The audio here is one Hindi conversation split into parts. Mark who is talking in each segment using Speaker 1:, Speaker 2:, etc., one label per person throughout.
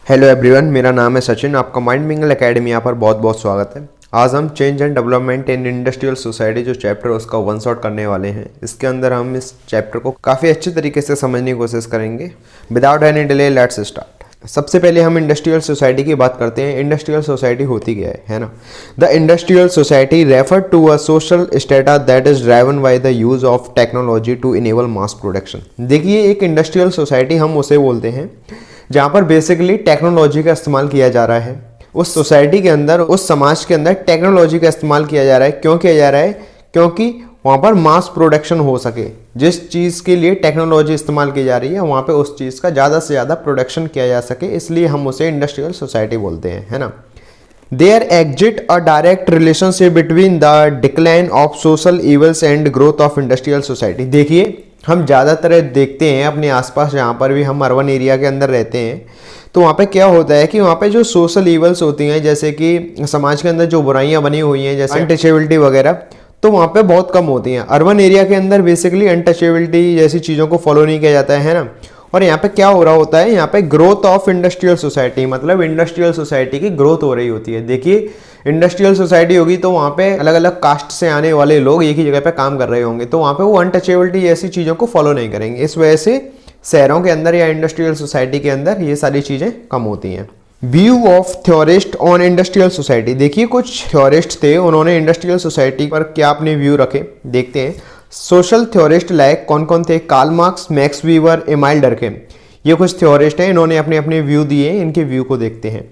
Speaker 1: हेलो एवरीवन, मेरा नाम है सचिन। आपका माइंड मिंगल एकेडमी यहाँ पर बहुत बहुत स्वागत है। आज हम change and development in industrial society जो चैप्टर है उसका वन शॉट करने वाले हैं। इसके अंदर हम इस चैप्टर को काफ़ी अच्छे तरीके से समझने की कोशिश करेंगे। Without any delay let's start. सबसे पहले हम इंडस्ट्रियल सोसाइटी की बात करते हैं। इंडस्ट्रियल सोसाइटी होती क्या है ना। The industrial society refer to a social status that is driven by the use of technology to enable mass production. देखिए, एक इंडस्ट्रियल सोसाइटी हम उसे बोलते हैं जहाँ पर बेसिकली टेक्नोलॉजी का इस्तेमाल किया जा रहा है। उस सोसाइटी के अंदर, उस समाज के अंदर टेक्नोलॉजी का इस्तेमाल किया जा रहा है। क्यों किया जा रहा है? क्योंकि वहाँ पर मास प्रोडक्शन हो सके। जिस चीज़ के लिए टेक्नोलॉजी इस्तेमाल की जा रही है वहाँ पे उस चीज़ का ज़्यादा से ज़्यादा प्रोडक्शन किया जा सके, इसलिए हम उसे इंडस्ट्रियल सोसाइटी बोलते हैं, है ना। There exist a direct relationship between the decline of social evils and growth of industrial society. देखिए, हम ज़्यादातर देखते हैं अपने आसपास, जहाँ पर भी हम अर्बन एरिया के अंदर रहते हैं, तो वहाँ पे क्या होता है कि वहाँ पे जो सोशल इवल्स होती हैं, जैसे कि समाज के अंदर जो बुराइयाँ बनी हुई हैं, जैसे अनटचेबिलिटी वगैरह, तो वहाँ पे बहुत कम होती हैं। अर्बन एरिया के अंदर बेसिकली अनटचेबिलिटी जैसी चीज़ों को फॉलो नहीं किया जाता है ना। और यहाँ पे क्या हो रहा होता है, यहाँ पे ग्रोथ ऑफ इंडस्ट्रियल सोसाइटी, मतलब इंडस्ट्रियल सोसाइटी की ग्रोथ हो रही होती है। देखिए, इंडस्ट्रियल सोसाइटी होगी तो वहाँ पे अलग अलग कास्ट से आने वाले लोग एक ही जगह पे काम कर रहे होंगे, तो वहाँ पे वो अनटचेबिलिटी जैसी चीज़ों को फॉलो नहीं करेंगे। इस वजह से शहरों के अंदर या इंडस्ट्रियल सोसाइटी के अंदर ये सारी चीज़ें कम होती हैं। View of theorist on industrial society. देखिए, कुछ थ्योरिस्ट थे, उन्होंने इंडस्ट्रियल सोसाइटी पर क्या अपने व्यू रखे, देखते हैं। सोशल थ्योरिस्ट लाइक कौन कौन थे? Karl Marx, Max Weber, Emile Durkheim, ये कुछ थ्योरिस्ट हैं, इन्होंने अपने अपने व्यू दिए। इनके व्यू को देखते हैं।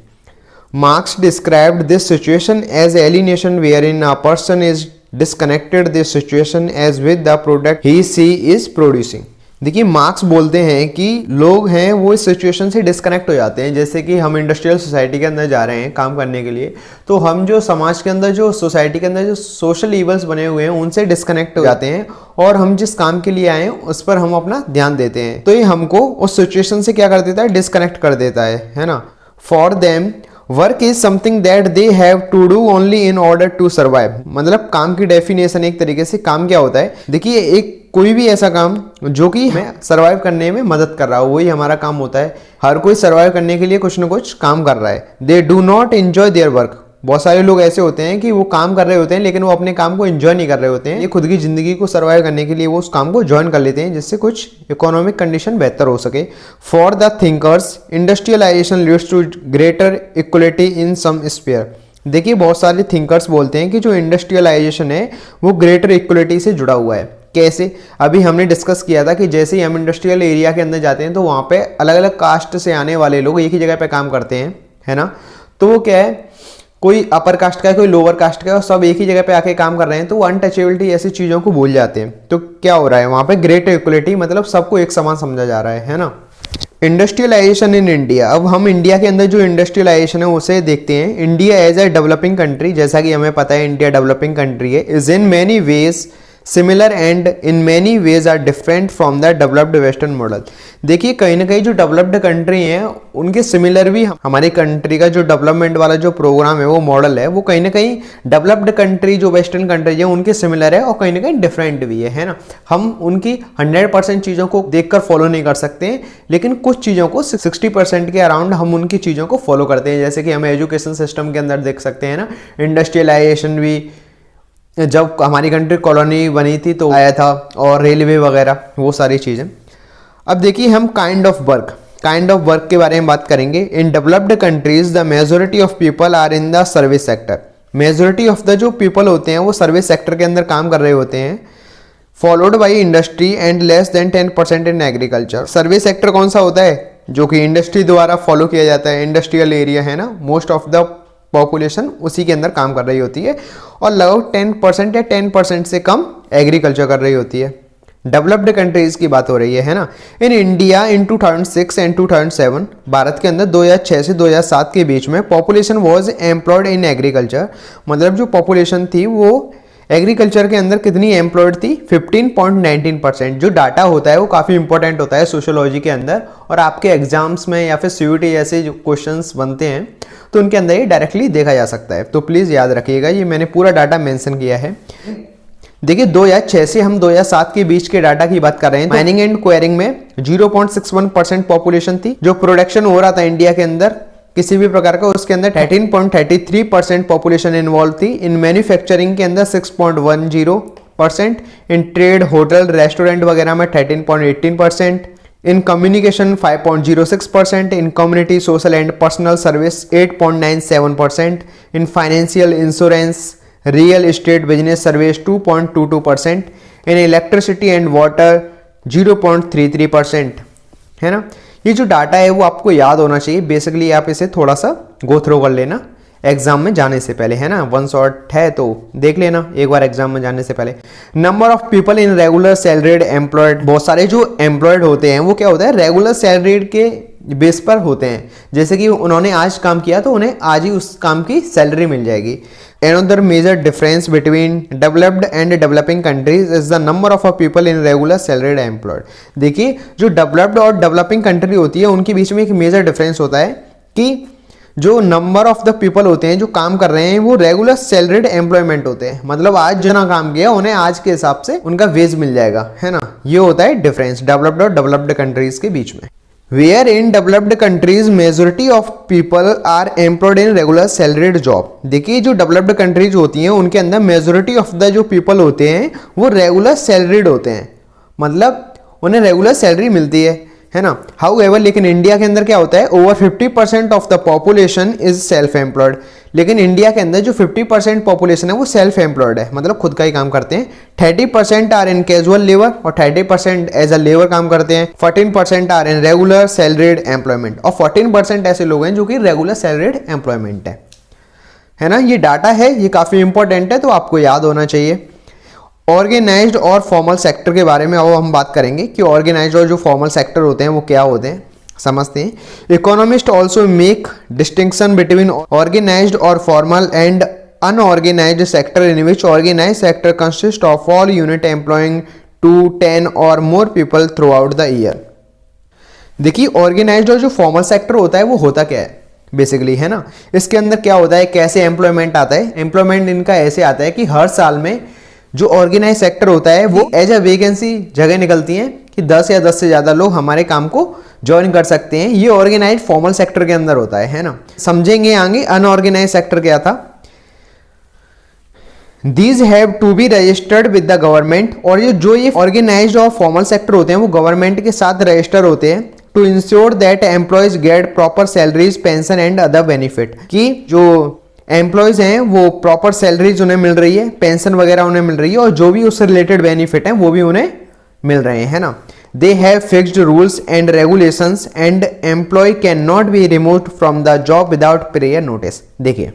Speaker 1: Marx described this situation as alienation wherein a person is disconnected this situation as with the product he she is producing। देखिए, मार्क्स बोलते हैं कि लोग हैं वो इस सिचुएशन से डिस्कनेक्ट हो जाते हैं। जैसे कि हम इंडस्ट्रियल सोसाइटी के अंदर जा रहे हैं काम करने के लिए, तो हम जो समाज के अंदर, जो सोसाइटी के अंदर जो सोशल इवल्स बने हुए हैं उनसे डिस्कनेक्ट हो जाते हैं, और हम जिस काम के लिए आए हैं उस पर हम अपना ध्यान देते हैं। तो ये हमको उस सिचुएशन से क्या कर देता है? डिस्कनेक्ट कर देता है ना। For them work is something that they have to do only in order to survive. मतलब काम की डेफिनेशन एक तरीके से काम क्या होता है? देखिए, एक कोई भी ऐसा काम जो कि हमें सर्वाइव करने में मदद कर रहा हो, वही हमारा काम होता है। हर कोई सर्वाइव करने के लिए कुछ ना कुछ काम कर रहा है। They do not enjoy their work. बहुत सारे लोग ऐसे होते हैं कि वो काम कर रहे होते हैं लेकिन वो अपने काम को एंजॉय नहीं कर रहे होते हैं। ये खुद की जिंदगी को सर्वाइव करने के लिए वो उस काम को ज्वाइन कर लेते हैं, जिससे कुछ इकोनॉमिक कंडीशन बेहतर हो सके। For the thinkers industrialisation leads to greater equality in some sphere. देखिए, बहुत सारे थिंकर्स बोलते हैं कि जो इंडस्ट्रियलाइजेशन है वो ग्रेटर इक्वलिटी से जुड़ा हुआ है। कैसे? अभी हमने डिस्कस किया था कि जैसे ही हम इंडस्ट्रियल एरिया के अंदर जाते हैं तो वहाँ पे अलग अलग कास्ट से आने वाले लोग एक ही जगह पे काम करते हैं, है ना। तो वो क्या है, कोई अपर कास्ट का है, कोई लोअर कास्ट का है, और सब एक ही जगह पे आके काम कर रहे हैं, तो अनटचेबिलिटी ऐसी चीज़ों को भूल जाते हैं। तो क्या हो रहा है वहाँ पे? ग्रेटर इक्वलिटी, मतलब सबको एक समान समझा जा रहा है ना। Industrialisation in India. अब हम इंडिया के अंदर जो इंडस्ट्रियलाइजेशन है उसे देखते हैं। India as a developing country, जैसा कि हमें पता है इंडिया डेवलपिंग कंट्री है, is in many ways similar and in many ways are different from the developed western model. देखिए, कहीं ना कहीं जो डेवलप्ड कंट्री हैं उनके सिमिलर भी हमारी कंट्री का जो डेवलपमेंट वाला जो प्रोग्राम है, वो मॉडल है, वो कहीं ना कहीं डेवलप्ड कंट्री जो वेस्टर्न कंट्री है उनके सिमिलर है और कहीं ना कहीं डिफरेंट भी है ना। हम उनकी 100% चीज़ों को देखकर फॉलो नहीं कर सकते हैं, लेकिन कुछ चीज़ों को 60% के अराउंड हम उनकी चीज़ों को फॉलो करते हैं। जैसे कि हम एजुकेशन सिस्टम के अंदर देख सकते हैं ना, इंडस्ट्रियलाइजेशन भी जब हमारी कंट्री कॉलोनी बनी थी तो आया था, और रेलवे वगैरह वो सारी चीज़ें। अब देखिए, हम काइंड ऑफ वर्क के बारे में बात करेंगे। In developed countries the majority of people are in the service sector. Majority of the जो पीपल होते हैं वो सर्विस सेक्टर के अंदर काम कर रहे होते हैं। Followed by industry and less than 10% in agriculture. Service sector कौन सा होता है? जो कि इंडस्ट्री द्वारा फॉलो किया जाता है। इंडस्ट्रियल एरिया है ना, मोस्ट ऑफ द पॉपुलेशन उसी के अंदर काम कर रही होती है, और लगभग 10% या 10% से कम एग्रीकल्चर कर रही होती है। डेवलप्ड कंट्रीज की बात हो रही है ना। In India in 2006 and 2007, Bharat के अंदर 2006 से 2007 के बीच में population was employed in agriculture. मतलब जो पॉपुलेशन थी वो एग्रीकल्चर के अंदर कितनी एम्प्लॉयड थी? 15.19%। जो डाटा होता है वो काफ़ी इंपॉर्टेंट होता है सोशियोलॉजी के अंदर, और आपके एग्जाम्स में या फिर सीयूटी जैसे जो क्वेश्चंस बनते हैं तो उनके अंदर ये डायरेक्टली देखा जा सकता है। तो प्लीज़ याद रखिएगा, ये मैंने पूरा डाटा मेंशन किया है। देखिए 2006 से हम 2007 के बीच के डाटा की बात कर रहे हैं। माइनिंग एंड क्वेरिंग में 0.61% पॉपुलेशन थी। जो प्रोडक्शन हो रहा था इंडिया के अंदर किसी भी प्रकार का, उसके अंदर 13.33% पॉपुलेशन इन्वॉल्व थी। इन मैन्युफैक्चरिंग के अंदर 6.10%, इन ट्रेड होटल रेस्टोरेंट वगैरह में 13.18%, in communication 5.06%, in community social and personal service 8.97%, in financial insurance real estate business service 2.22%, in electricity and water 0.33%, है ना। ये जो डाटा है वो आपको याद होना चाहिए। बेसिकली आप इसे थोड़ा सा गो थ्रू कर लेना एग्जाम में जाने से पहले, है ना। वन शॉट है तो देख लेना एक बार एग्जाम में जाने से पहले। Number of people in regular salaried employed, बहुत सारे जो एम्प्लॉयड होते हैं वो क्या होता है, रेगुलर सैलरीड के बेस पर होते हैं। जैसे कि उन्होंने आज काम किया तो उन्हें आज ही उस काम की सैलरी मिल जाएगी। Another major difference between developed and developing countries is the number of people in regular salaried employed। देखिए जो डेवलप्ड और डेवलपिंग कंट्री होती है उनके बीच में एक मेजर डिफरेंस होता है कि जो नंबर ऑफ द पीपल होते हैं जो काम कर रहे हैं वो रेगुलर सैलरीड एम्प्लॉयमेंट होते हैं। मतलब आज जितना काम किया उन्हें आज के हिसाब से उनका वेज मिल जाएगा, है ना। ये होता है डिफरेंस डेवलप्ड और डेवलप्ड कंट्रीज के बीच में। Where in developed countries majority of people are employed in regular salaried job। देखिए जो डेवलप्ड कंट्रीज होती हैं उनके अंदर मेजोरिटी ऑफ द जो पीपल होते हैं वो रेगुलर सैलरीड होते हैं, मतलब उन्हें रेगुलर सैलरी मिलती है ना। हाउएवर लेकिन इंडिया के अंदर क्या होता है, over 50% of the population is self employed. लेकिन इंडिया के अंदर जो 50% पॉपुलेशन है वो सेल्फ एम्प्लॉयड है, मतलब खुद का ही काम करते हैं। 30% आर इन कैजुअल लेबर और 30% एज अ लेबर काम करते हैं। 14% are in regular salaried employment और 14% ऐसे लोग हैं जो कि रेगुलर सैलरीड एम्प्लॉयमेंट है ना। ये डाटा है, ये काफी इंपॉर्टेंट है तो आपको याद होना चाहिए। ऑर्गेनाइज्ड और फॉर्मल सेक्टर के बारे में अब हम बात करेंगे कि ऑर्गेनाइज्ड और जो फॉर्मल सेक्टर होते हैं वो क्या होते हैं, समझते हैं। Economist also make distinction between organised और formal and unorganised sector in which organised sector consist of all unit employing 2, 10 और more people throughout the year. देखिए ऑर्गेनाइज्ड और जो फॉर्मल सेक्टर होता है वो होता क्या है बेसिकली, है ना। इसके अंदर क्या होता है, कैसे एम्प्लॉयमेंट आता है। एम्प्लॉयमेंट इनका ऐसे आता है कि हर साल में जो ऑर्गेनाइज सेक्टर होता है वो एज अ वैकेंसी जगह निकलती हैं कि 10 या 10 से ज्यादा लोग हमारे काम को ज्वाइन कर सकते हैं। ये ऑर्गेनाइज फॉर्मल सेक्टर के अंदर होता है ना। समझेंगे आगे अनऑर्गेनाइज सेक्टर क्या था। These have to be registered with the government। और ये ऑर्गेनाइज्ड और फॉर्मल सेक्टर होते हैं वो गवर्नमेंट के साथ रजिस्टर होते हैं to ensure that employees get proper salaries, pension and other benefit. कि जो एम्प्लॉयज हैं वो प्रॉपर सैलरीज उन्हें मिल रही है, पेंशन वगैरह उन्हें मिल रही है और जो भी उससे रिलेटेड बेनिफिट हैं वो भी उन्हें मिल रहे हैं, है ना। They have fixed rules and regulations and employee can not be removed from the job without prior notice. देखिए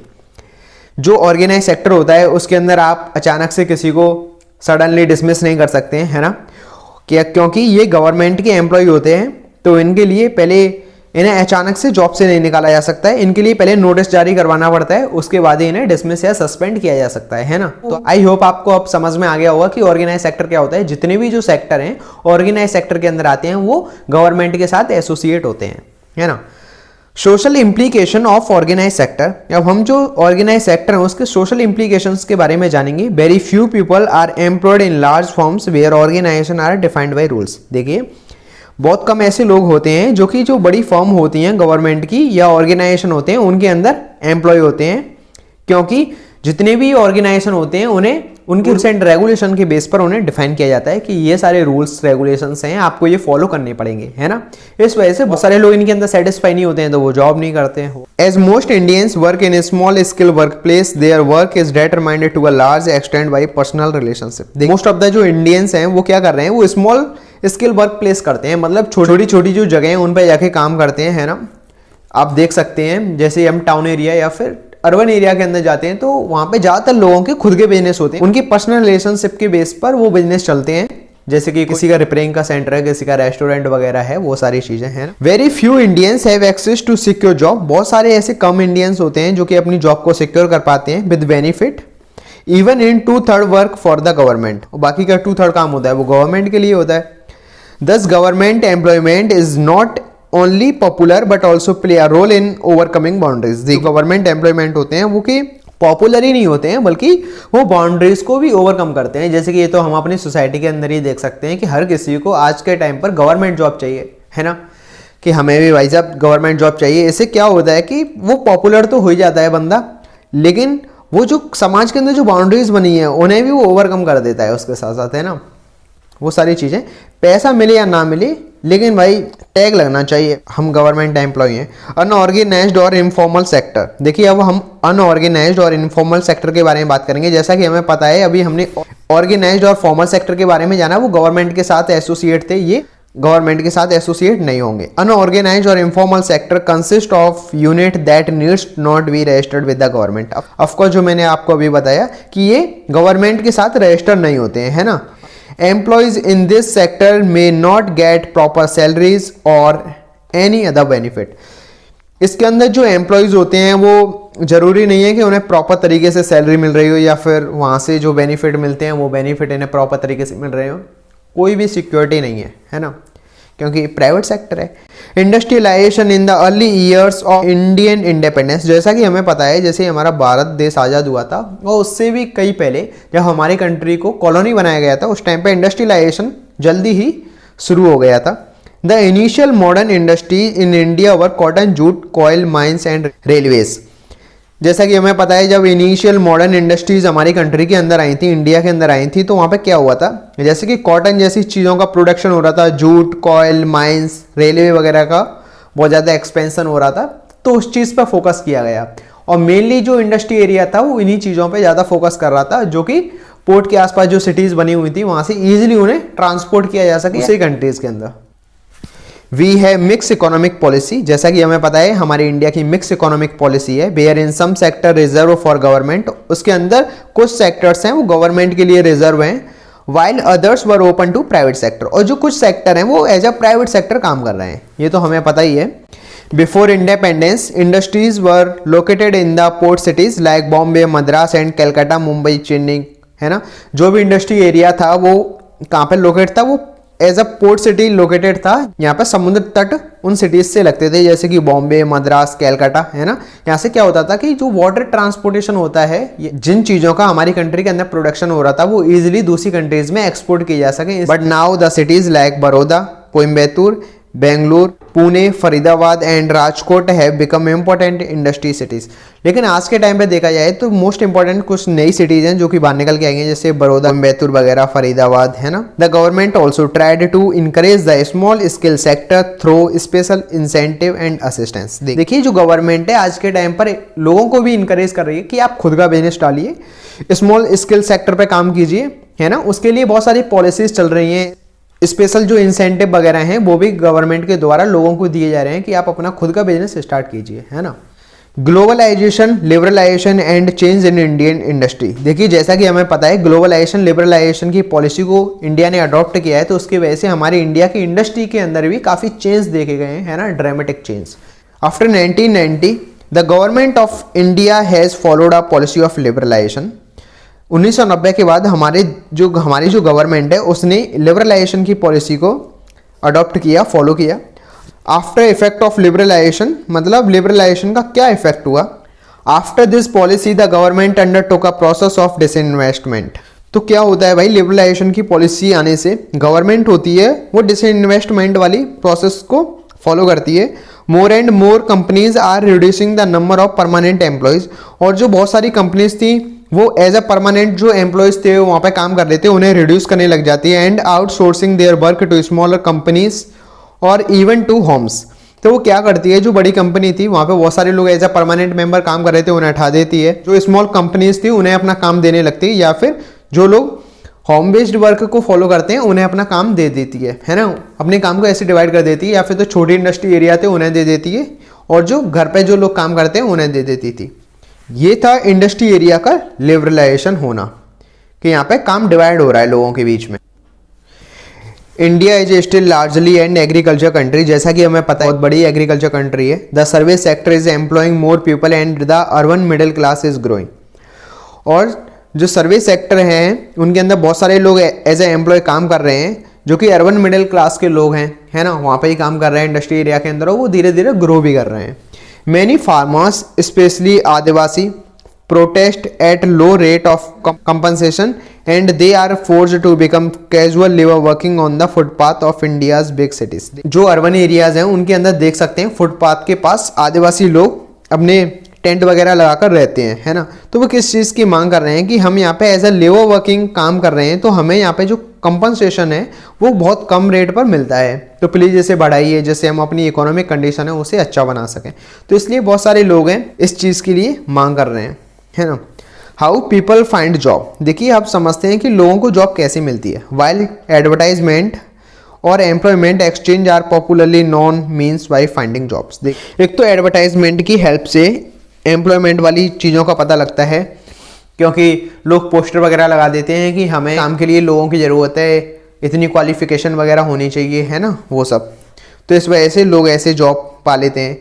Speaker 1: जो ऑर्गेनाइज सेक्टर होता है उसके अंदर आप अचानक से किसी को सडनली डिसमिस नहीं कर सकते हैं, है ना। क्योंकि ये गवर्नमेंट के एम्प्लॉय होते हैं तो इनके लिए पहले इन्हें अचानक से जॉब से नहीं निकाला जा सकता है। इनके लिए पहले नोटिस जारी करवाना पड़ता है, उसके बाद ही इन्हें डिसमिस या सस्पेंड किया जा सकता है ना। तो आई होप आपको अब समझ में आ गया होगा कि ऑर्गेनाइज सेक्टर क्या होता है। जितने भी जो सेक्टर हैं ऑर्गेनाइज सेक्टर के अंदर आते हैं वो गवर्नमेंट के साथ एसोसिएट होते हैं, है ना। Social implication of organise sector. अब हम जो ऑर्गेनाइज सेक्टर है उसके सोशल इम्प्लीकेशंस के बारे में जानेंगे। Very few people are employed in large firms where organisation are defined by rules. देखिए बहुत कम ऐसे लोग होते हैं जो कि जो बड़ी फर्म होती हैं गवर्नमेंट की या ऑर्गेनाइजेशन होते हैं उनके अंदर एम्प्लॉय होते हैं, क्योंकि जितने भी ऑर्गेनाइजेशन होते हैं उन्हें उनके रूल्स एंड रेगुलेशन के बेस पर उन्हें डिफाइन किया जाता है कि ये सारे रूल्स रेगुलेशंस हैं, आपको ये फॉलो करने पड़ेंगे, है ना। इस वजह से बहुत सारे लोग इनके अंदर सेटिस्फाई नहीं होते हैं तो वो जॉब नहीं करते हैं। As most Indians work in a small skill work place, there work is determined to a large extent by personal relationship. Most of the जो इंडियंस हैं वो क्या कर रहे हैं, वो स्मॉल स्किल वर्क प्लेस करते हैं, मतलब छोटी छोटी जो जगह हैं उन पर जाके काम करते हैं, है ना। आप देख सकते हैं जैसे हम टाउन एरिया या फिर अर्बन एरिया के अंदर जाते हैं तो वहां पे ज्यादातर लोगों के खुद के बिजनेस होते हैं, उनकी पर्सनल रिलेशनशिप के बेस पर वो बिजनेस चलते हैं। जैसे कि किसी का रिपेयरिंग का सेंटर है, किसी का रेस्टोरेंट वगैरह है, वो सारी चीजें हैं। Very few Indians have access to secure job. बहुत सारे ऐसे कम इंडियंस होते हैं जो कि अपनी जॉब को सिक्योर कर पाते हैं with benefit. Even in 2/3 work for the government. बाकी का 2/3 काम होता है वो गवर्नमेंट के लिए होता है। Thus government employment is not only popular but also play a role in overcoming boundaries। जो गवर्नमेंट एम्प्लॉयमेंट होते हैं वो कि पॉपुलर ही नहीं होते हैं बल्कि वो बाउंड्रीज को भी ओवरकम करते हैं। जैसे कि ये तो हम अपनी सोसाइटी के अंदर ही देख सकते हैं कि हर किसी को आज के टाइम पर गवर्नमेंट जॉब चाहिए, है ना। कि हमें भी भाई साहब गवर्नमेंट जॉब चाहिए। इससे क्या होता है कि वो पॉपुलर तो हो ही जाता है बंदा, लेकिन वो जो समाज के अंदर जो बाउंड्रीज बनी है उन्हें भी वो ओवरकम कर देता है उसके साथ साथ, है ना। वो सारी चीज़ें, पैसा मिले या ना मिले, लेकिन भाई टैग लगना चाहिए हम गवर्नमेंट एम्प्लॉय हैं। अनऑर्गेनाइज्ड और इनफॉर्मल सेक्टर, देखिए अब हम अनऑर्गेनाइज्ड और इनफॉर्मल सेक्टर के बारे में बात करेंगे। जैसा कि हमें पता है, अभी हमने ऑर्गेनाइज्ड और फॉर्मल सेक्टर के बारे में जाना, वो गवर्नमेंट के साथ एसोसिएट थे, ये गवर्नमेंट के साथ एसोसिएट नहीं होंगे। अनऑर्गेनाइज्ड और informal sector consist of unit that needs not be registered with the government. Of course जो मैंने आपको अभी बताया कि ये गवर्नमेंट के साथ रजिस्टर नहीं होते हैं, है ना। Employees in this sector may not get proper salaries or any other benefit। इसके अंदर जो एम्प्लॉयज़ होते हैं वो ज़रूरी नहीं है कि उन्हें प्रॉपर तरीके से सैलरी मिल रही हो, या फिर वहाँ से जो बेनिफिट मिलते हैं वो बेनिफिट इन्हें प्रॉपर तरीके से मिल रहे हो। कोई भी सिक्योरिटी नहीं है ना, क्योंकि प्राइवेट सेक्टर है। Industrialisation in the early years of Indian independence, जैसा कि हमें पता है, जैसे हमारा भारत देश आज़ाद हुआ था और उससे भी कई पहले जब हमारी कंट्री को कॉलोनी बनाया गया था, उस टाइम पे इंडस्ट्रियलाइजेशन जल्दी ही शुरू हो गया था। The initial modern industry in India were cotton, jute, coil mines and railways. जैसा कि हमें पता है, जब इनिशियल मॉडर्न इंडस्ट्रीज हमारी कंट्री के अंदर आई थी, इंडिया के अंदर आई थी, तो वहाँ पे क्या हुआ था, जैसे कि कॉटन जैसी चीज़ों का प्रोडक्शन हो रहा था, जूट, कॉयल माइंस, रेलवे वगैरह का बहुत ज़्यादा एक्सपेंशन हो रहा था, तो उस चीज़ पर फोकस किया गया। और मेनली जो इंडस्ट्री एरिया था वो इन्हीं चीज़ों पर ज़्यादा फोकस कर रहा था, जो कि पोर्ट के आसपास जो सिटीज़ बनी हुई थी वहाँ से ईजिली उन्हें ट्रांसपोर्ट किया जा सके दूसरी कंट्रीज़ के अंदर। वी है मिक्स इकोनॉमिक पॉलिसी, जैसा कि हमें पता है हमारी इंडिया की मिक्स इकोनॉमिक पॉलिसी है। Where in some sector reserve for government, उसके अंदर कुछ सेक्टर्स हैं वो गवर्नमेंट के लिए रिजर्व हैं, while others were open to private sector, और जो कुछ सेक्टर हैं वो एज अ प्राइवेट सेक्टर काम कर रहे हैं, ये तो हमें पता ही है। Before independence industries were located in the port cities like Bombay, Madras and Calcutta, Mumbai, Chennai, है ना। जो भी इंडस्ट्री एरिया था वो कहाँ पे लोकेट था, वो as a port city located था। यहाँ पर समुद्र तट उन सिटीज से लगते थे, जैसे कि बॉम्बे, मद्रास, कलकत्ता, है ना। यहाँ से क्या होता था कि जो वाटर ट्रांसपोर्टेशन होता है, जिन चीज़ों का हमारी कंट्री के अंदर प्रोडक्शन हो रहा था वो इजीली दूसरी कंट्रीज में एक्सपोर्ट किए जा सके। But now the cities like Baroda, Coimbatore, Bengaluru, Pune, Faridabad and Rajkot have become important industry cities. लेकिन आज के टाइम पे देखा जाए तो मोस्ट इंपॉर्टेंट कुछ नई सिटीज हैं जो कि बाहर निकल के आएंगे, जैसे बड़ौदा, कोयम्बटूर वगैरह, फरीदाबाद, है ना। The government also tried to encourage the small scale sector through special incentive and assistance. देखिए जो गवर्नमेंट है आज के टाइम पर लोगों को भी इंकरेज कर रही है कि आप खुद का बिजनेस डालिए, स्मॉल स्केल सेक्टर पर काम कीजिए, है ना। उसके लिए बहुत सारी पॉलिसीज चल रही हैं, स्पेशल जो इंसेंटिव वगैरह हैं वो भी गवर्नमेंट के द्वारा लोगों को दिए जा रहे हैं कि आप अपना खुद का बिजनेस स्टार्ट कीजिए, है ना। Globalisation, liberalisation and change in Indian industry. देखिए जैसा कि हमें पता है ग्लोबलाइजेशन, लिबरलाइजेशन की पॉलिसी को इंडिया ने अडॉप्ट किया है, तो उसकी वजह से हमारे इंडिया की इंडस्ट्री के अंदर भी काफ़ी चेंज देखे गए हैं, है ना, dramatic change. After 1990 the government of India has followed a policy of liberalisation. 1990 के बाद हमारी जो गवर्नमेंट है उसने लिबरलाइजेशन की पॉलिसी को अडॉप्ट किया, फॉलो किया। आफ्टर इफेक्ट ऑफ लिबरलाइजेशन, मतलब लिबरलाइजेशन का क्या इफेक्ट हुआ। After this policy the government undertook a process of disinvestment. तो क्या होता है भाई, लिबरलाइजेशन की पॉलिसी आने से गवर्नमेंट होती है वो डिसइन्वेस्टमेंट वाली प्रोसेस को फॉलो करती है। More and more companies are reducing the number of permanent employees, और जो बहुत सारी कंपनीज थी वो एज अ परमानेंट जो एम्प्लॉयज़ थे वहाँ पे काम कर लेते, उन्हें रिड्यूस करने लग जाती है। And outsourcing their work to smaller companies और इवन टू होम्स। तो वो क्या करती है, जो बड़ी कंपनी थी वहाँ पे बहुत सारे लोग एज अ परमानेंट मेंबर काम कर रहे थे, उन्हें हटा देती है। जो स्मॉल कंपनीज थी उन्हें अपना काम देने लगती है, या फिर जो लोग होम बेस्ड वर्क को फॉलो करते हैं उन्हें अपना काम दे देती है ना। अपने काम को ऐसे डिवाइड कर देती है, या फिर तो छोटी इंडस्ट्री एरिया थे उन्हें दे देती है, और जो घर पे जो लोग काम करते हैं उन्हें दे देती थी। ये था इंडस्ट्री एरिया का लिबरलाइजेशन होना, कि यहाँ पे काम डिवाइड हो रहा है लोगों के बीच में। India is still largely and agriculture country, जैसा कि हमें पता है बहुत बड़ी एग्रीकल्चर कंट्री है। The service sector is employing more people and the urban middle class is growing. और जो सर्विस सेक्टर हैं उनके अंदर बहुत सारे लोग एज ए एम्प्लॉय काम कर रहे हैं, जो कि अर्बन मिडिल क्लास के लोग हैं, है ना, वहाँ पे ही काम कर रहे हैं इंडस्ट्री एरिया के अंदर, और वो धीरे धीरे ग्रो भी कर रहे हैं। Many farmers, especially Adivasi, protest at low rate of compensation and they are forced to become casual labor working on the footpath of India's big cities। जो अर्बन एरियाज हैं उनके अंदर देख सकते हैं फुटपाथ के पास आदिवासी लोग अपने टेंट वगैरह लगाकर रहते हैं, है ना। तो वो किस चीज़ की मांग कर रहे हैं कि हम यहाँ पे एज अ लेबर वर्किंग काम कर रहे हैं, तो हमें यहाँ पे जो कंपनसेशन है वो बहुत कम रेट पर मिलता है, तो प्लीज़ इसे बढ़ाइए जिससे हम अपनी इकोनॉमिक कंडीशन है उसे अच्छा बना सकें। तो इसलिए बहुत सारे लोग हैं इस चीज़ के लिए मांग कर रहे हैं, है ना। हाउ पीपल फाइंड जॉब, देखिए आप समझते हैं कि लोगों को जॉब कैसे मिलती है। वाइल एडवर्टाइजमेंट और employment exchange are popularly known means by finding jobs. एक तो एडवर्टाइजमेंट की हेल्प से एम्प्लॉयमेंट वाली चीज़ों का पता लगता है, क्योंकि लोग पोस्टर वगैरह लगा देते हैं कि हमें काम के लिए लोगों की ज़रूरत है, इतनी क्वालिफिकेशन वगैरह होनी चाहिए, है ना, वो सब। तो इस वजह से लोग ऐसे जॉब पा लेते हैं।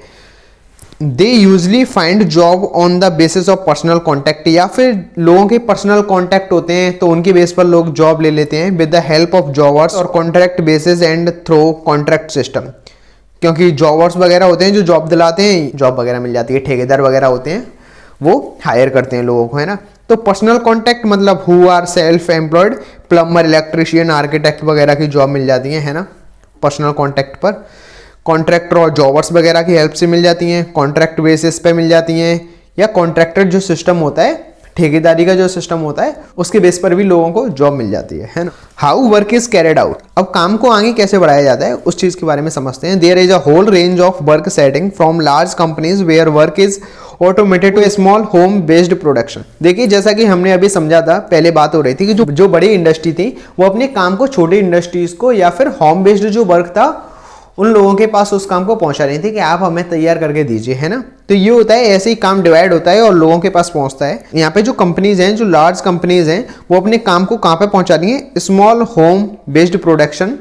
Speaker 1: They usually find job on the basis of personal contact, या फिर लोगों के पर्सनल कॉन्टैक्ट होते हैं तो उनकी बेस पर लोग जॉब ले लेते हैं with the help of jobbers और contract basis and through contract system. क्योंकि जॉबर्स वगैरह होते हैं जो जॉब दिलाते हैं, जॉब वगैरह मिल जाती है, ठेकेदार वगैरह होते हैं वो हायर करते हैं लोगों को, है ना। तो पर्सनल कॉन्टैक्ट मतलब who are self employed, plumber, electrician, architect वगैरह की जॉब मिल जाती है ना, पर्सनल कॉन्टैक्ट पर। कॉन्ट्रैक्टर और जॉबर्स वगैरह की हेल्प से मिल जाती हैं, कॉन्ट्रैक्ट बेसिस पे मिल जाती हैं, या कॉन्ट्रैक्टर जो सिस्टम होता है, ठेकेदारी का जो सिस्टम होता है उसके बेस पर भी लोगों को जॉब मिल जाती है ना। How work is carried out, अब काम को आगे कैसे बढ़ाया जाता है उस चीज़ के बारे में समझते हैं। There is a whole range of work setting from large companies where work is automated to small home based production. देखिए जैसा कि हमने अभी समझा था, पहले बात हो रही थी कि जो बड़ी इंडस्ट्री थी वो अपने काम को छोटी इंडस्ट्रीज को या फिर होम बेस्ड जो वर्क था उन लोगों के पास उस काम को पहुंचा रही थी कि आप हमें तैयार करके दीजिए, है ना। तो ये होता है, ऐसे ही काम डिवाइड होता है और लोगों के पास पहुंचता है। यहाँ पे जो कंपनीज हैं, जो लार्ज कंपनीज हैं, वो अपने काम को कहाँ पे पहुंचा रही हैं, स्मॉल होम बेस्ड प्रोडक्शन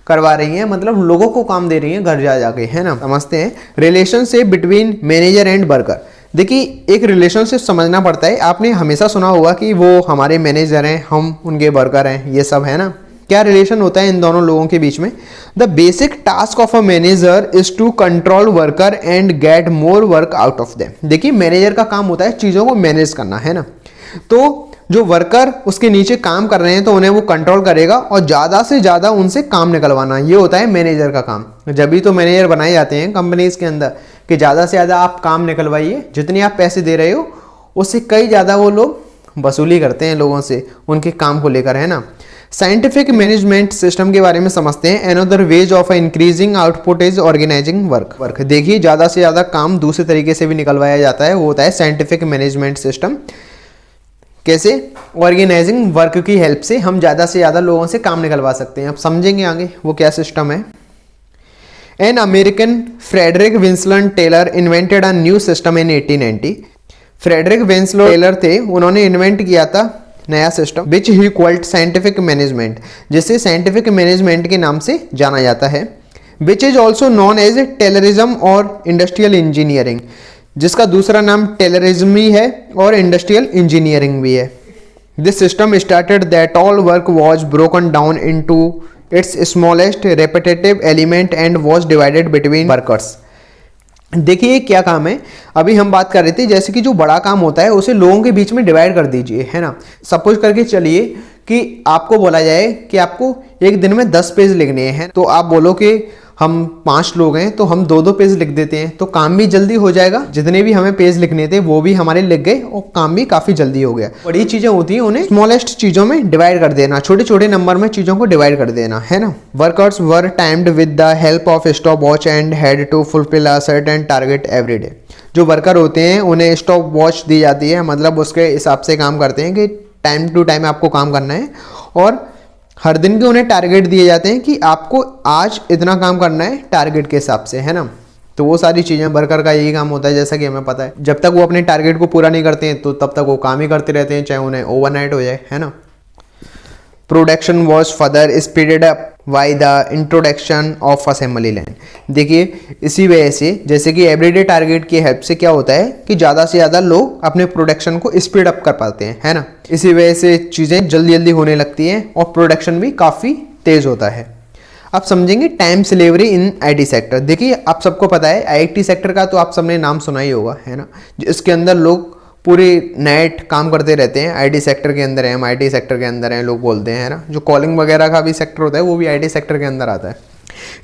Speaker 1: करवा रही हैं, मतलब लोगों को काम दे रही हैं घर जा जाके, है ना। समझते हैं relationship between manager and worker. देखिए एक रिलेशनशिप समझना पड़ता है। आपने हमेशा सुना होगा कि वो हमारे मैनेजर हैं, हम उनके वर्कर हैं, ये सब, है ना। क्या रिलेशन होता है इन दोनों लोगों के बीच में। The basic task of a manager is to control worker and get more work out of them. देखिए मैनेजर का काम होता है चीज़ों को मैनेज करना, है ना। तो जो वर्कर उसके नीचे काम कर रहे हैं तो उन्हें वो कंट्रोल करेगा और ज़्यादा से ज़्यादा उनसे काम निकलवाना, ये होता है मैनेजर का काम। जब भी तो मैनेजर बनाए जाते हैं कंपनीज के अंदर कि ज़्यादा से ज़्यादा आप काम निकलवाइए, जितनी आप पैसे दे रहे हो उससे कई ज़्यादा वो लोग वसूली करते हैं लोगों से उनके काम को लेकर, है ना। साइंटिफिक मैनेजमेंट सिस्टम के बारे में समझते हैं। Another ways of increasing output is organising work. देखिए ज़्यादा से ज़्यादा काम दूसरे तरीके से भी निकलवाया जाता है, वो होता है साइंटिफिक मैनेजमेंट सिस्टम। कैसे? ऑर्गेनाइजिंग वर्क की हेल्प से हम ज़्यादा से ज़्यादा लोगों से काम निकलवा सकते हैं। अब समझेंगे आगे वो क्या सिस्टम है। An American Frederick Winslow Taylor invented a new system in 1890। Frederick Winslow Taylor थे, उन्होंने इन्वेंट किया था नया system which he called scientific management, जिसे साइंटिफिक मैनेजमेंट के नाम से जाना जाता है। Which is also known as Taylorism और इंडस्ट्रियल इंजीनियरिंग, जिसका दूसरा नाम टेलरिज्म भी है और इंडस्ट्रियल इंजीनियरिंग भी है। This system started that all work was broken down into its smallest repetitive element and was divided between workers. देखिए क्या काम है, अभी हम बात कर रहे थे जैसे कि जो बड़ा काम होता है उसे लोगों के बीच में डिवाइड कर दीजिए, है ना। सपोज करके चलिए कि आपको बोला जाए कि आपको एक दिन में 10 पेज लिखने हैं, तो आप बोलो कि हम 5 लोग हैं तो हम 2-2 पेज लिख देते हैं, तो काम भी जल्दी हो जाएगा। जितने भी हमें पेज लिखने थे वो भी हमारे लिख गए और काम भी काफ़ी जल्दी हो गया। बड़ी चीज़ें होती हैं उन्हें स्मॉलेस्ट चीज़ों में डिवाइड कर देना, छोटे छोटे नंबर में चीज़ों को डिवाइड कर देना, है ना। Workers were timed with the help of stop watch and had to fulfil a certain target every day. जो वर्कर होते हैं उन्हें स्टॉप वॉच दी जाती है, मतलब उसके हिसाब से काम करते हैं कि टाइम टू टाइम आपको काम करना है, और हर दिन के उन्हें टारगेट दिए जाते हैं कि आपको आज इतना काम करना है टारगेट के हिसाब से, है ना। तो वो सारी चीज़ें वर्कर का यही काम होता है, जैसा कि हमें पता है। जब तक वो अपने टारगेट को पूरा नहीं करते हैं तो तब तक वो काम ही करते रहते हैं, चाहे उन्हें ओवरनाइट हो जाए, है ना। Production was further speeded up by the introduction of assembly line. देखिए इसी वजह से जैसे कि एवरीडे टारगेट की हेल्प से क्या होता है कि ज़्यादा से ज़्यादा लोग अपने प्रोडक्शन को स्पीड अप कर पाते हैं, है ना। इसी वजह से चीज़ें जल्दी जल्दी होने लगती हैं और प्रोडक्शन भी काफ़ी तेज़ होता है। अब समझेंगे time slavery in IT sector. देखिए आप सबको पता है आईटी सेक्टर का तो आप सबने नाम सुना ही होगा, है ना। इसके अंदर लोग पूरी नाइट काम करते रहते हैं। आईटी सेक्टर के अंदर है, हम आईटी सेक्टर के अंदर हैं लोग बोलते हैं, है ना। जो कॉलिंग वगैरह का भी सेक्टर होता है वो भी आईटी सेक्टर के अंदर आता है।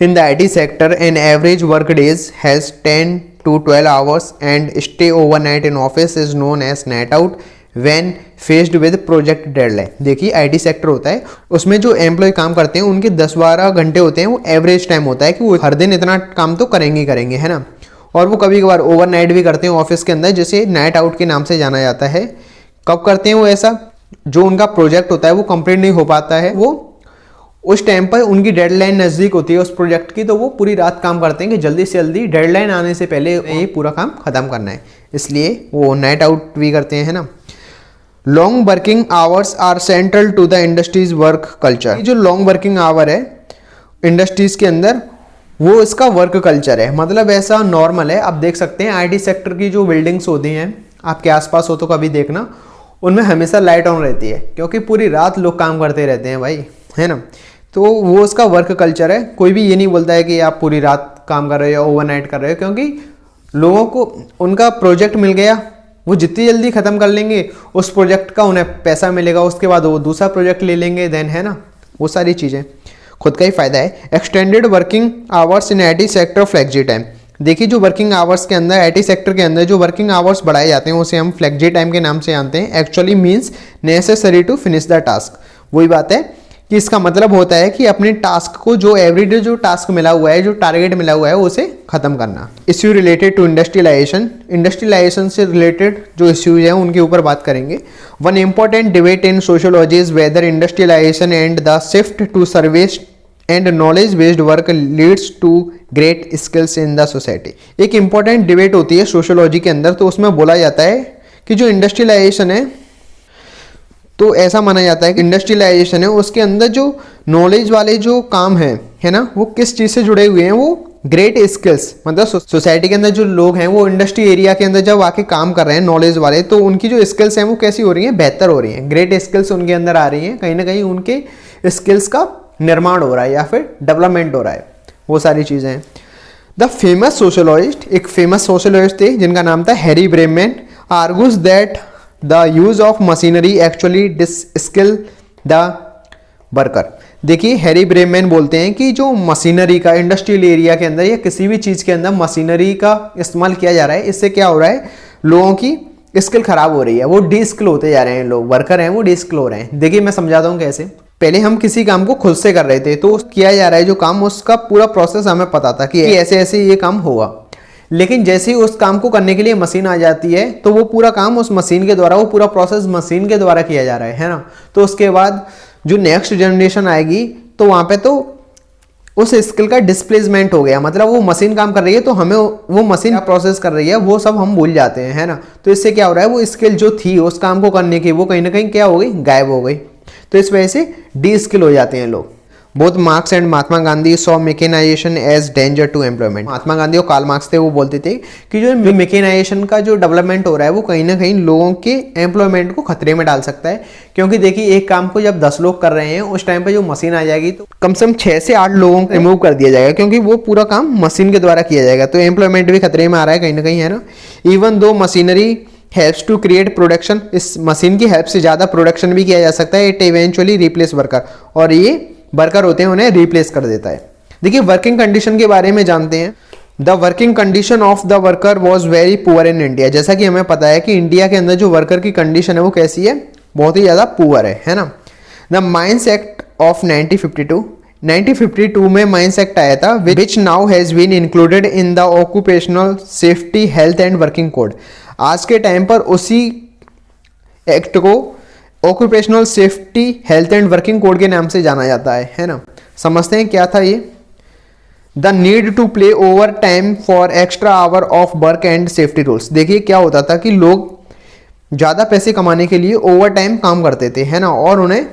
Speaker 1: In the IT sector an average work days has 10 to 12 hours and stay overnight in office is known as night out when faced with project deadline। देखिए आईटी सेक्टर होता है, उसमें जो एम्प्लॉय काम करते हैं उनके 10-12 घंटे होते हैं, वो एवरेज टाइम होता है कि वो हर दिन इतना काम तो करेंगे ही करेंगे, है ना। और वो कभी कभार ओवरनाइट भी करते हैं ऑफिस के अंदर, जिसे नाइट आउट के नाम से जाना जाता है। कब करते हैं वो ऐसा, जो उनका प्रोजेक्ट होता है वो कंप्लीट नहीं हो पाता है, वो उस टाइम पर उनकी डेडलाइन नज़दीक होती है उस प्रोजेक्ट की, तो वो पूरी रात काम करते हैं कि जल्दी से जल्दी डेडलाइन आने से पहले ये पूरा काम खत्म करना है, इसलिए वो नाइट आउट भी करते हैं, है ना। Long working hours are central to the industries work culture. जो लॉन्ग वर्किंग आवर है इंडस्ट्रीज के अंदर, वो इसका वर्क कल्चर है, मतलब ऐसा नॉर्मल है। आप देख सकते हैं आईटी सेक्टर की जो बिल्डिंग्स होती हैं आपके आसपास हो तो कभी देखना, उनमें हमेशा लाइट ऑन रहती है, क्योंकि पूरी रात लोग काम करते रहते हैं भाई, है ना। तो वो उसका वर्क कल्चर है। कोई भी ये नहीं बोलता है कि आप पूरी रात काम कर रहे हो या ओवरनाइट कर रहे हो, क्योंकि लोगों को उनका प्रोजेक्ट मिल गया, वो जितनी जल्दी ख़त्म कर लेंगे उस प्रोजेक्ट का उन्हें पैसा मिलेगा, उसके बाद वो दूसरा प्रोजेक्ट ले लेंगे, देन, है ना, वो सारी चीज़ें खुद का ही फ़ायदा है। Extended working hours in IT sector flexi time. देखिए जो वर्किंग आवर्स के अंदर आईटी सेक्टर के अंदर जो वर्किंग आवर्स बढ़ाए जाते हैं उसे हम फ्लेक्सी टाइम के नाम से जानते हैं। Actually means necessary to finish the task. वही बात है कि इसका मतलब होता है कि अपने टास्क को, जो एवरीडे जो टास्क मिला हुआ है, जो टारगेट मिला हुआ है, उसे खत्म करना। Issue related to industrialisation. Industrialisation से रिलेटेड जो इश्यूज हैं उनके ऊपर बात करेंगे। One important debate in sociology is whether industrialisation and the shift to service and knowledge based work leads to great skills in the society. एक इंपॉर्टेंट डिबेट होती है सोशियोलॉजी के अंदर, तो उसमें बोला जाता है कि जो इंडस्ट्रियलाइजेशन है, तो ऐसा माना जाता है कि इंडस्ट्रियलाइजेशन है उसके अंदर जो नॉलेज वाले जो काम है ना, वो किस चीज़ से जुड़े हुए हैं, वो ग्रेट स्किल्स, मतलब सोसाइटी के अंदर जो लोग हैं वो इंडस्ट्री एरिया के अंदर जब आके काम कर रहे हैं नॉलेज वाले, तो उनकी जो स्किल्स हैं वो कैसी हो रही हैं, बेहतर हो रही हैं, ग्रेट स्किल्स उनके अंदर आ रही हैं, कहीं ना कहीं उनके स्किल्स का निर्माण हो रहा है या फिर डेवलपमेंट हो रहा है, वो सारी चीज़ें हैं। द फेमस सोशोलॉजिस्ट, एक फेमस सोशोलॉजिस्ट थे जिनका नाम था Harry Braverman, argues that the use of machinery actually deskill the worker. देखिए हैरी ब्रेमैन बोलते हैं कि जो मशीनरी का इंडस्ट्रियल एरिया के अंदर या किसी भी चीज़ के अंदर मशीनरी का इस्तेमाल किया जा रहा है, इससे क्या हो रहा है, लोगों की स्किल खराब हो रही है, वो डी स्किल होते जा रहे हैं, लोग वर्कर हैं वो डी स्किल हो रहे हैं। देखिए मैं समझाता हूँ कैसे। पहले हम किसी काम को खुद से कर रहे थे, तो किया जा रहा है जो काम, उसका पूरा प्रोसेस हमें पता था कि ऐसे ऐसे ये काम होगा, लेकिन जैसे ही उस काम को करने के लिए मशीन आ जाती है, तो वो पूरा काम उस मशीन के द्वारा, वो पूरा प्रोसेस मशीन के द्वारा किया जा रहा है ना। तो उसके बाद जो नेक्स्ट जनरेशन आएगी, तो वहाँ पे तो उस स्किल का डिस्प्लेसमेंट हो गया, मतलब वो मशीन काम कर रही है तो हमें वो मशीन प्रोसेस कर रही है, वो सब हम भूल जाते हैं, है ना। तो इससे क्या हो रहा है, वो स्किल जो थी उस काम को करने की, वो कहीं ना कहीं क्या हो गई, गायब हो गई। तो इस वजह से डी स्किल हो जाते हैं लोग। Both Marx and Mahatma Gandhi saw mechanisation as danger to employment. Mahatma Gandhi और कार्ल मार्क्स थे, वो बोलते थे कि जो मेकेनाइजेशन का जो डेवलपमेंट हो रहा है वो कहीं ना कहीं लोगों के एम्प्लॉयमेंट को खतरे में डाल सकता है, क्योंकि देखिए एक काम को जब 10 लोग कर रहे हैं, उस टाइम पे जो मशीन आ जाएगी तो कम से कम 6 से 8 लोगों को रिमूव कर दिया जाएगा, क्योंकि वो पूरा काम मशीन के द्वारा किया जाएगा। तो एम्प्लॉयमेंट भी खतरे में आ रहा है कहीं ना कहीं, है ना। Even though machinery helps to create production, इस मशीन की हेल्प से ज़्यादा प्रोडक्शन भी किया जा सकता है। इट इवेंचुअली रिप्लेस वर्कर, और ये वर्कर होते हैं उन्हें रिप्लेस कर देता है। देखिए वर्किंग कंडीशन के बारे में जानते हैं। The working condition of the worker was very poor in India. जैसा कि हमें पता है कि इंडिया के अंदर जो वर्कर की कंडीशन है वो कैसी है, बहुत ही ज़्यादा पुअर है ना। द माइंस एक्ट ऑफ 1952 में माइंस एक्ट आया था, which now has been included in the occupational safety health and working code. आज के टाइम पर उसी एक्ट को occupational safety health and working code के नाम से जाना जाता है ना। समझते हैं क्या था ये। The need to play overtime for extra hour of work and safety rules. देखिए क्या होता था कि लोग ज़्यादा पैसे कमाने के लिए ओवर टाइम काम करते थे, है ना, और उन्हें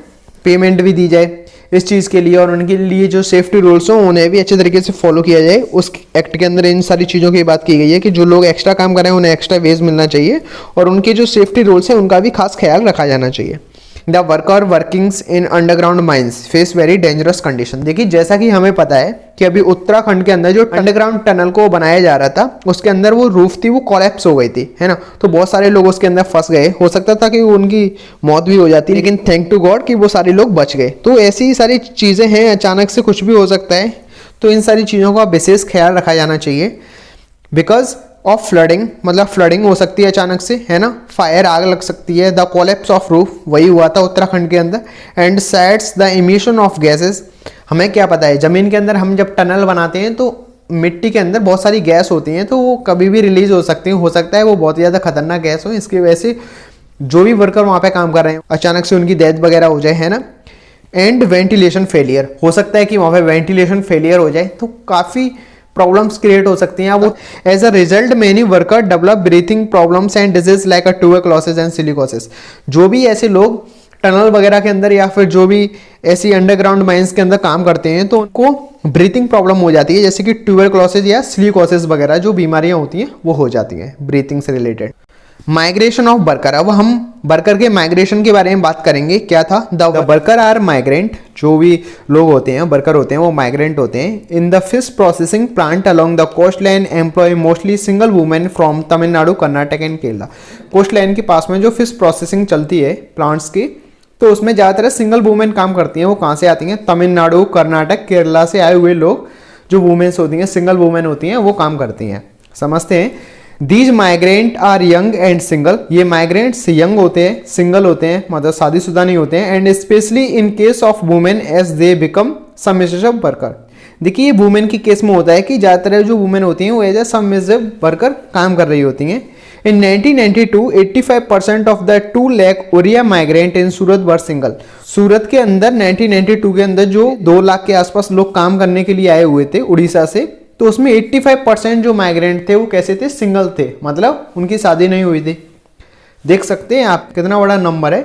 Speaker 1: पेमेंट भी दी जाए इस चीज़ के लिए, और उनके लिए जो सेफ्टी रूल्स हो उन्हें भी अच्छे तरीके से फॉलो किया जाए। उस एक्ट के अंदर इन सारी चीज़ों की बात की गई है कि जो लोग एक्स्ट्रा काम कर रहे हैं उन्हें एक्स्ट्रा वेज मिलना चाहिए, और उनके जो सेफ्टी रूल्स हैं उनका भी खास ख्याल रखा जाना चाहिए। The worker workings in underground mines face very dangerous condition. देखिए जैसा कि हमें पता है कि अभी उत्तराखंड के अंदर जो अंडरग्राउंड टनल को बनाया जा रहा था उसके अंदर वो रूफ थी वो कोलैप्स हो गई थी, है ना। तो बहुत सारे लोग उसके अंदर फंस गए, हो सकता था कि उनकी मौत भी हो जाती, लेकिन थैंक टू गॉड कि वो सारे लोग बच गए। तो ऐसी ही सारी चीज़ें हैं, अचानक से कुछ भी हो सकता है, तो इन सारी चीज़ों का विशेष ख्याल रखा जाना चाहिए। बिकॉज ऑफ फ्लडिंग, मतलब फ्लडिंग हो सकती है अचानक से, है ना। फायर, आग लग सकती है। द कोलैप्स ऑफ रूफ, वही हुआ था उत्तराखंड के अंदर। And sets the emission of gases. हमें क्या पता है, ज़मीन के अंदर हम जब टनल बनाते हैं तो मिट्टी के अंदर बहुत सारी गैस होती हैं, तो वो कभी भी रिलीज हो सकती हैं। हो सकता है वो बहुत ज़्यादा खतरनाक गैस हो, इसकी वजह से जो भी वर्कर वहाँ पे काम कर रहे हैं अचानक से उनकी डेथ वगैरह हो जाए, है ना। एंड वेंटिलेशन फेलियर, हो सकता है कि वहाँ पे वेंटिलेशन फेलियर हो जाए, तो काफ़ी प्रॉब्लम्स क्रिएट हो सकती हैं। वो as a result many worker develop breathing problems and disease like a tuberculosis and silicosis. जो भी ऐसे लोग टनल वगैरह के अंदर या फिर जो भी ऐसी अंडरग्राउंड माइंस के अंदर काम करते हैं तो उनको ब्रीथिंग प्रॉब्लम हो जाती है, जैसे कि ट्यूबरक्लोसिस या सिलिकोसिस वगैरह जो बीमारियां होती हैं वो हो जाती हैं ब्रीथिंग से रिलेटेड। माइग्रेशन ऑफ वर्कर, अब हम वर्कर के माइग्रेशन के बारे में बात करेंगे। क्या था, द वर्कर आर माइग्रेंट, जो भी लोग होते हैं वर्कर होते हैं वो माइग्रेंट होते हैं। In the fish processing plant along the coast line employ mostly single women from Tamil Nadu, Karnataka and Kerala. Coast line के पास में जो फिश प्रोसेसिंग चलती है प्लांट्स की, तो उसमें ज़्यादातर सिंगल वुमेन काम करती हैं। वो कहाँ से आती हैं, तमिलनाडु, कर्नाटक, केरला से आए हुए लोग, जो वुमेन्स होती हैं, सिंगल वुमेन होती हैं, वो काम करती हैं। समझते हैं। These migrant are young and single, ये माइग्रेंट्स यंग होते हैं, सिंगल होते हैं, मतलब शादीशुदा नहीं होते हैं। And specially in case of women as they become submissive worker. देखिए ये वुमेन की केस में होता है कि ज़्यादातर जो वुमेन होती हैं वो एज ए सबमिसिव वर्कर काम कर रही होती हैं। In 1992 85% of the 2 lakh Oriya migrant in Surat were single. Surat के अंदर 1992 के अंदर जो 2 लाख के आसपास लोग काम करने के लिए आए हुए थे उड़ीसा से, तो उसमें 85% जो माइग्रेंट थे वो कैसे थे, सिंगल थे, मतलब उनकी शादी नहीं हुई थी। देख सकते हैं आप कितना बड़ा नंबर है।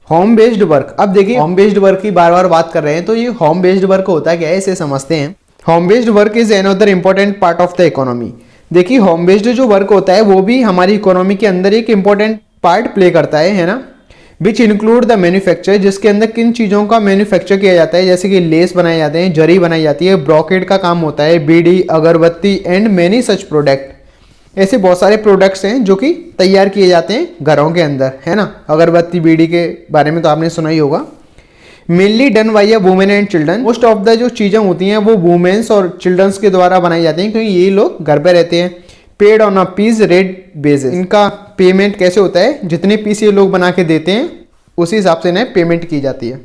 Speaker 1: होम बेस्ड वर्क, अब देखिए होम बेस्ड वर्क की बार बार बात कर रहे हैं, तो ये होम बेस्ड वर्क होता क्या है इसे समझते हैं। Home based work is another important part of the economy. देखिए होम बेस्ड जो वर्क होता है वो भी हमारी इकोनॉमी के अंदर एक इंपॉर्टेंट पार्ट प्ले करता है ना। विच इंक्लूड द मैन्युफैक्चर, जिसके अंदर किन चीज़ों का मैन्युफैक्चर किया जाता है, जैसे कि लेस बनाए जाते हैं, जरी बनाई जाती है, ब्रोकेड का काम होता है, बीड़ी, अगरबत्ती एंड मेनी सच प्रोडक्ट। ऐसे बहुत सारे प्रोडक्ट्स हैं जो कि तैयार किए जाते हैं घरों के अंदर, है ना। अगरबत्ती, बीड़ी के बारे में तो आपने सुना ही होगा। Mainly done by a women and children, most of the जो चीज़ें होती हैं वो वुमेन्स और चिल्ड्रंस के द्वारा बनाई जाती हैं, क्योंकि ये लोग घर पे रहते हैं। Paid on a piece rate basis, इनका पेमेंट कैसे होता है, जितने पीस ये लोग बना के देते हैं उसी हिसाब से इन्हें पेमेंट की जाती है।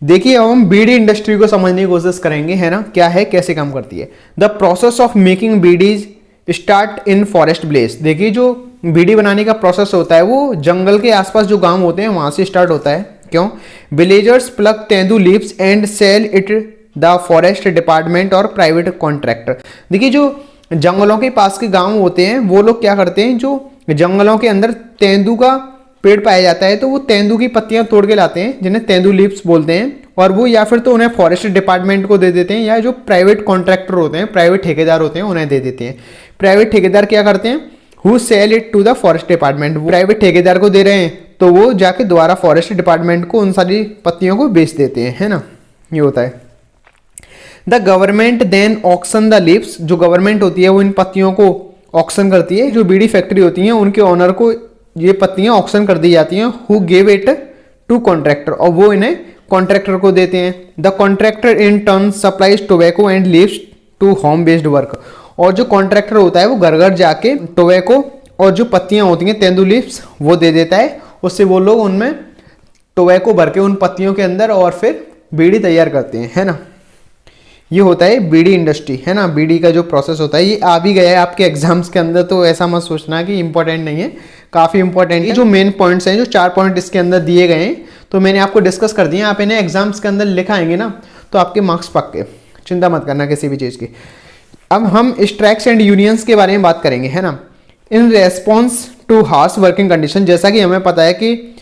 Speaker 1: देखिए अब हम बीड़ी इंडस्ट्री को समझने की कोशिश करेंगे, है ना, क्या है, कैसे काम करती है। The process of making bidis start in forest bless. देखिए जो बीड़ी बनाने का प्रोसेस होता है वो जंगल के आसपास जो गांव होते हैं वहां से स्टार्ट होता है। क्यों, villagers plug tendu leaves and sell it the forest department और प्राइवेट कॉन्ट्रैक्टर। देखिए जो जंगलों के पास के गांव होते हैं वो लोग क्या करते हैं, जो जंगलों के अंदर तेंदू का पेड़ पाया जाता है तो वो तेंदू की पत्तियां तोड़ के लाते हैं, जिन्हें तेंदू लीव्स बोलते हैं, और वो या फिर तो उन्हें फॉरेस्ट डिपार्टमेंट को दे देते हैं, या जो प्राइवेट कॉन्ट्रैक्टर होते हैं, प्राइवेट ठेकेदार होते हैं, उन्हें दे देते हैं। प्राइवेट ठेकेदार क्या करते हैं, who sell it to the forest department, वो प्राइवेट ठेकेदार को दे रहे हैं तो वो जाके दोबारा फॉरेस्ट डिपार्टमेंट को उन सारी पत्तियों को बेच देते हैं, है ना, ये होता है। The government then auction the leaves, जो गवर्नमेंट होती है वो इन पत्तियों को ऑक्शन करती है। जो बीड़ी फैक्ट्री होती है उनके ओनर को ये पत्तियां ऑक्शन कर दी जाती हैं, who give it to contractor, और वो इन्हें कॉन्ट्रैक्टर को देते हैं। The contractor in turn supplies tobacco and leaves to home based work, और जो कॉन्ट्रैक्टर होता है वो घर घर जाके टोबैको और जो पत्तियां होती हैं तेंदू लीव्स वो दे देता है, उससे वो लोग उनमें टोबैको भर के उन पत्तियों के अंदर और फिर बीड़ी तैयार करते हैं, है ना। ये होता है बीड़ी इंडस्ट्री, है ना। बीड़ी का जो प्रोसेस होता है ये आ भी गया है आपके एग्जाम्स के अंदर, तो ऐसा मत सोचना कि इंपॉर्टेंट नहीं है, काफ़ी इंपॉर्टेंट है। जो मेन पॉइंट्स हैं, जो 4 पॉइंट इसके अंदर दिए गए हैं, तो मैंने आपको डिस्कस कर दिए। आप इन्हें एग्जाम्स के अंदर लिख आएंगे ना तो आपके मार्क्स पक्के, चिंता मत करना किसी भी चीज़ की। अब हम स्ट्राइक्स एंड यूनियंस के बारे में बात करेंगे, है ना। In response too harsh working condition, जैसा कि हमें पता है कि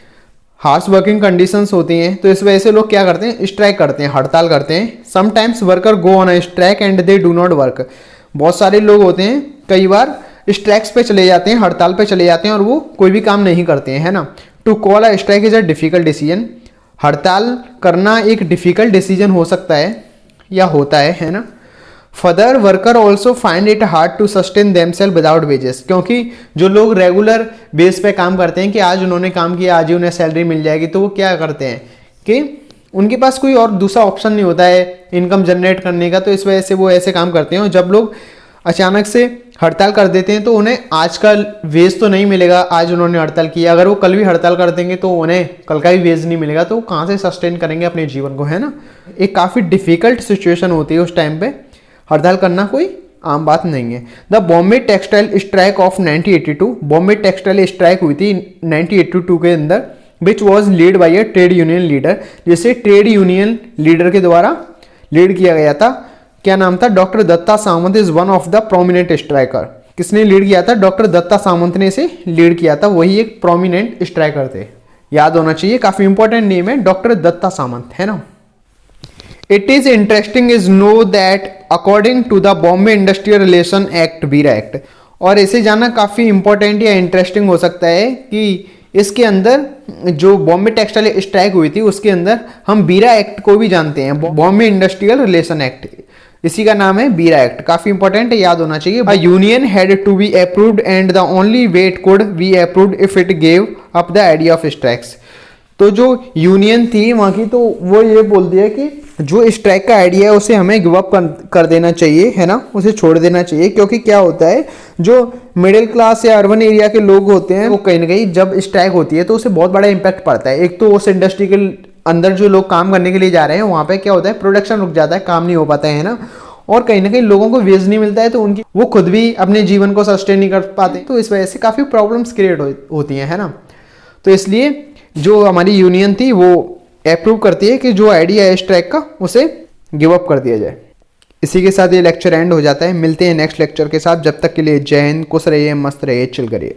Speaker 1: हार्श वर्किंग कंडीशंस होती हैं, तो इस वजह से लोग क्या करते हैं, स्ट्राइक करते हैं, हड़ताल करते हैं। Sometimes worker go on a strike and they do not work, बहुत सारे लोग होते हैं कई बार स्ट्राइक्स पे चले जाते हैं, हड़ताल पे चले जाते हैं और वो कोई भी काम नहीं करते हैं, है ना। To call a strike is a difficult decision,
Speaker 2: हड़ताल करना एक डिफ़िकल्ट डिसीजन हो सकता है या होता है ना। Further worker also find it hard to sustain themself without wages, क्योंकि जो लोग रेगुलर बेस पे काम करते हैं कि आज उन्होंने काम किया आज ही उन्हें सैलरी मिल जाएगी, तो वो क्या करते हैं कि उनके पास कोई और दूसरा ऑप्शन नहीं होता है इनकम जनरेट करने का, तो इस वजह से वो ऐसे काम करते हैं। और जब लोग अचानक से हड़ताल कर देते हैं तो उन्हें आज का वेज तो नहीं मिलेगा, आज उन्होंने हड़ताल किया, अगर वो कल भी हड़ताल कर देंगे तो उन्हें कल का भी वेज नहीं मिलेगा, तो वो कहाँ से सस्टेन करेंगे अपने जीवन को, है ना। एक काफ़ी डिफिकल्ट सिचुएशन होती है उस टाइम पे, हड़ताल करना कोई आम बात नहीं है। The Bombay textile strike of 1982, Bombay textile strike हुई थी 1982 के अंदर, which was lead by a trade union leader, जिसे ट्रेड यूनियन लीडर के द्वारा लीड किया गया था। क्या नाम था? Doctor Datta Samant is one of the prominent striker. किसने लीड किया था? डॉक्टर दत्ता सामंत ने इसे लीड किया था, वही एक प्रोमिनेंट स्ट्राइकर थे, याद होना चाहिए, काफी इंपॉर्टेंट नेम है डॉक्टर दत्ता सामंत, है ना। It is interesting is no that according to the Bombay industrial relation act, BIRA act, और इसे जानना काफी इंपॉर्टेंट या इंटरेस्टिंग हो सकता है कि इसके अंदर जो बॉम्बे टेक्सटाइल स्ट्राइक हुई थी उसके अंदर हम बीरा एक्ट को भी जानते हैं, बॉम्बे इंडस्ट्रियल रिलेशन एक्ट, इसी का नाम है बीरा एक्ट, काफी इंपॉर्टेंट है, याद होना चाहिए। Union had to be approved and the only way it could be approved if it gave up the idea of strikes. तो जो यूनियन थी वहाँ की, तो वो ये बोल दिया कि जो स्ट्राइक का आइडिया है उसे हमें गिव अप कर देना चाहिए, है ना, उसे छोड़ देना चाहिए, क्योंकि क्या होता है जो मिडिल क्लास या अर्बन एरिया के लोग होते हैं वो कहीं ना कहीं जब स्ट्राइक होती है तो उसे बहुत बड़ा इंपैक्ट पड़ता है। एक तो उस इंडस्ट्री के अंदर जो लोग काम करने के लिए जा रहे हैं वहाँ पे क्या होता है, प्रोडक्शन रुक जाता है, काम नहीं हो पाता है ना, और कहीं ना कहीं लोगों को वेज नहीं मिलता है, तो उनकी वो खुद भी अपने जीवन को सस्टेन नहीं कर पाते, तो इस वजह से काफ़ी प्रॉब्लम्स क्रिएट होती हैं, है ना। तो इसलिए जो हमारी यूनियन थी वो अप्रूव करती है कि जो आइडिया है स्ट्राइक का उसे गिव अप कर दिया जाए। इसी के साथ ये लेक्चर एंड हो जाता है, मिलते हैं नेक्स्ट लेक्चर के साथ, जब तक के लिए जय हिंद, खुश रहिए, मस्त रहिए, चिल करिए।